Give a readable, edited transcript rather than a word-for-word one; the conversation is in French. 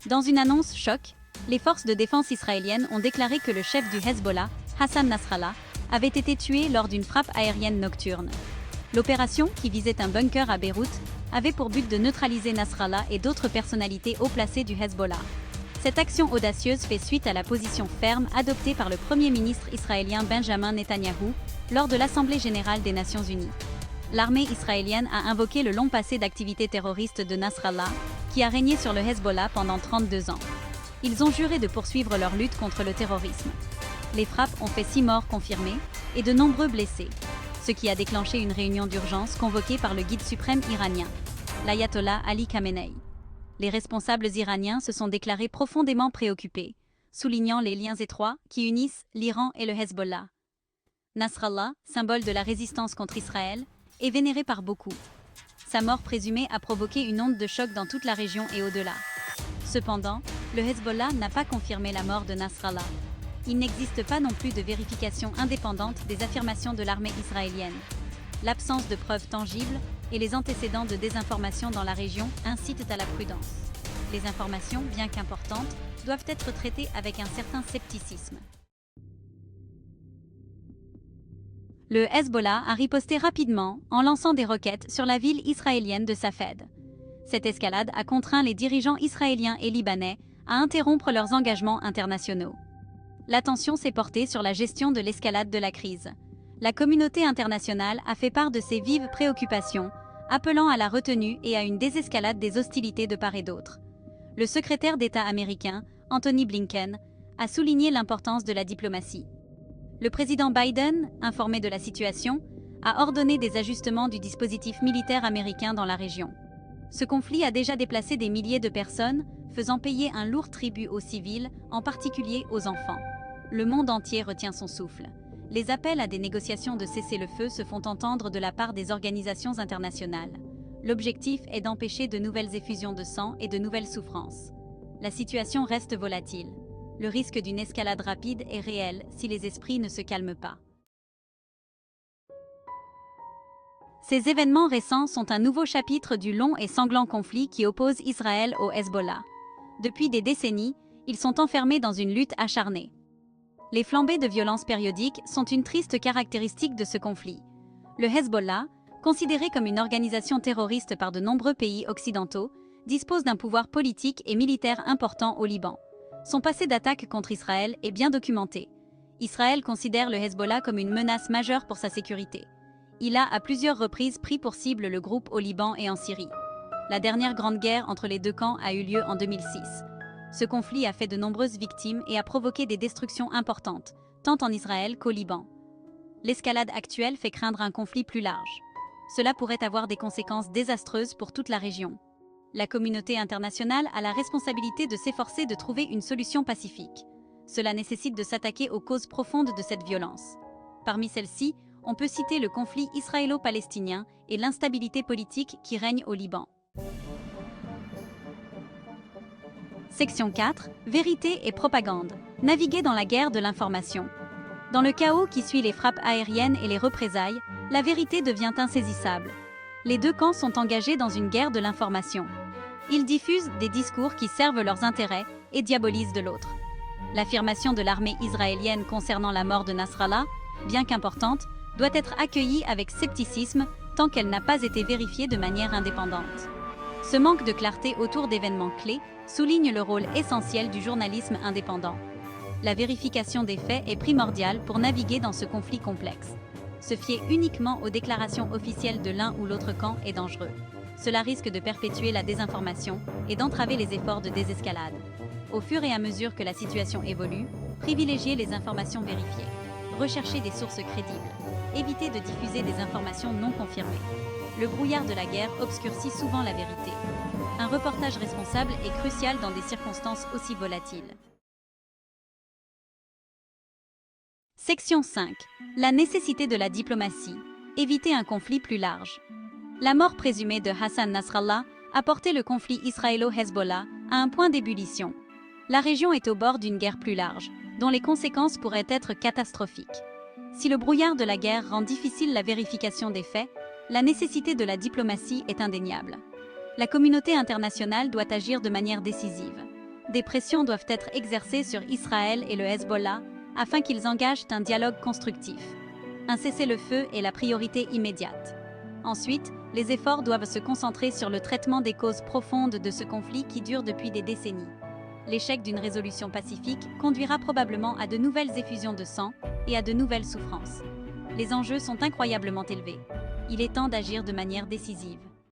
Dans une annonce choc, les forces de défense israéliennes ont déclaré que le chef du Hezbollah, Hassan Nasrallah, avait été tué lors d'une frappe aérienne nocturne. L'opération, qui visait un bunker à Beyrouth, avait pour but de neutraliser Nasrallah et d'autres personnalités haut placées du Hezbollah. Cette action audacieuse fait suite à la position ferme adoptée par le Premier ministre israélien Benjamin Netanyahou lors de l'Assemblée générale des Nations unies. L'armée israélienne a invoqué le long passé d'activités terroristes de Nasrallah, qui a régné sur le Hezbollah pendant 32 ans. Ils ont juré de poursuivre leur lutte contre le terrorisme. Les frappes ont fait 6 morts confirmés et de nombreux blessés, ce qui a déclenché une réunion d'urgence convoquée par le guide suprême iranien, l'ayatollah Ali Khamenei. Les responsables iraniens se sont déclarés profondément préoccupés, soulignant les liens étroits qui unissent l'Iran et le Hezbollah. Nasrallah, symbole de la résistance contre Israël, est vénéré par beaucoup. Sa mort présumée a provoqué une onde de choc dans toute la région et au-delà. Cependant, le Hezbollah n'a pas confirmé la mort de Nasrallah. Il n'existe pas non plus de vérification indépendante des affirmations de l'armée israélienne. L'absence de preuves tangibles et les antécédents de désinformation dans la région incitent à la prudence. Les informations, bien qu'importantes, doivent être traitées avec un certain scepticisme. Le Hezbollah a riposté rapidement en lançant des roquettes sur la ville israélienne de Safed. Cette escalade a contraint les dirigeants israéliens et libanais à interrompre leurs engagements internationaux. L'attention s'est portée sur la gestion de l'escalade de la crise. La communauté internationale a fait part de ses vives préoccupations, appelant à la retenue et à une désescalade des hostilités de part et d'autre. Le secrétaire d'État américain, Anthony Blinken, a souligné l'importance de la diplomatie. Le président Biden, informé de la situation, a ordonné des ajustements du dispositif militaire américain dans la région. Ce conflit a déjà déplacé des milliers de personnes, faisant payer un lourd tribut aux civils, en particulier aux enfants. Le monde entier retient son souffle. Les appels à des négociations de cessez-le-feu se font entendre de la part des organisations internationales. L'objectif est d'empêcher de nouvelles effusions de sang et de nouvelles souffrances. La situation reste volatile. Le risque d'une escalade rapide est réel si les esprits ne se calment pas. Ces événements récents sont un nouveau chapitre du long et sanglant conflit qui oppose Israël au Hezbollah. Depuis des décennies, ils sont enfermés dans une lutte acharnée. Les flambées de violence périodiques sont une triste caractéristique de ce conflit. Le Hezbollah, considéré comme une organisation terroriste par de nombreux pays occidentaux, dispose d'un pouvoir politique et militaire important au Liban. Son passé d'attaque contre Israël est bien documenté. Israël considère le Hezbollah comme une menace majeure pour sa sécurité. Il a à plusieurs reprises pris pour cible le groupe au Liban et en Syrie. La dernière grande guerre entre les deux camps a eu lieu en 2006. Ce conflit a fait de nombreuses victimes et a provoqué des destructions importantes, tant en Israël qu'au Liban. L'escalade actuelle fait craindre un conflit plus large. Cela pourrait avoir des conséquences désastreuses pour toute la région. La communauté internationale a la responsabilité de s'efforcer de trouver une solution pacifique. Cela nécessite de s'attaquer aux causes profondes de cette violence. Parmi celles-ci, on peut citer le conflit israélo-palestinien et l'instabilité politique qui règne au Liban. Section 4. Vérité et propagande. Naviguer dans la guerre de l'information. Dans le chaos qui suit les frappes aériennes et les représailles, la vérité devient insaisissable. Les deux camps sont engagés dans une guerre de l'information. Ils diffusent des discours qui servent leurs intérêts et diabolisent de l'autre. L'affirmation de l'armée israélienne concernant la mort de Nasrallah, bien qu'importante, doit être accueillie avec scepticisme tant qu'elle n'a pas été vérifiée de manière indépendante. Ce manque de clarté autour d'événements clés souligne le rôle essentiel du journalisme indépendant. La vérification des faits est primordiale pour naviguer dans ce conflit complexe. Se fier uniquement aux déclarations officielles de l'un ou l'autre camp est dangereux. Cela risque de perpétuer la désinformation et d'entraver les efforts de désescalade. Au fur et à mesure que la situation évolue, privilégiez les informations vérifiées. Recherchez des sources crédibles. Évitez de diffuser des informations non confirmées. Le brouillard de la guerre obscurcit souvent la vérité. Un reportage responsable est crucial dans des circonstances aussi volatiles. Section 5. La nécessité de la diplomatie. Éviter un conflit plus large. La mort présumée de Hassan Nasrallah a porté le conflit israélo-Hezbollah à un point d'ébullition. La région est au bord d'une guerre plus large, dont les conséquences pourraient être catastrophiques. Si le brouillard de la guerre rend difficile la vérification des faits, la nécessité de la diplomatie est indéniable. La communauté internationale doit agir de manière décisive. des pressions doivent être exercées sur Israël et le Hezbollah afin qu'ils engagent un dialogue constructif. Un cessez-le-feu est la priorité immédiate. Ensuite, les efforts doivent se concentrer sur le traitement des causes profondes de ce conflit qui dure depuis des décennies. L'échec d'une résolution pacifique conduira probablement à de nouvelles effusions de sang et à de nouvelles souffrances. Les enjeux sont incroyablement élevés. Il est temps d'agir de manière décisive.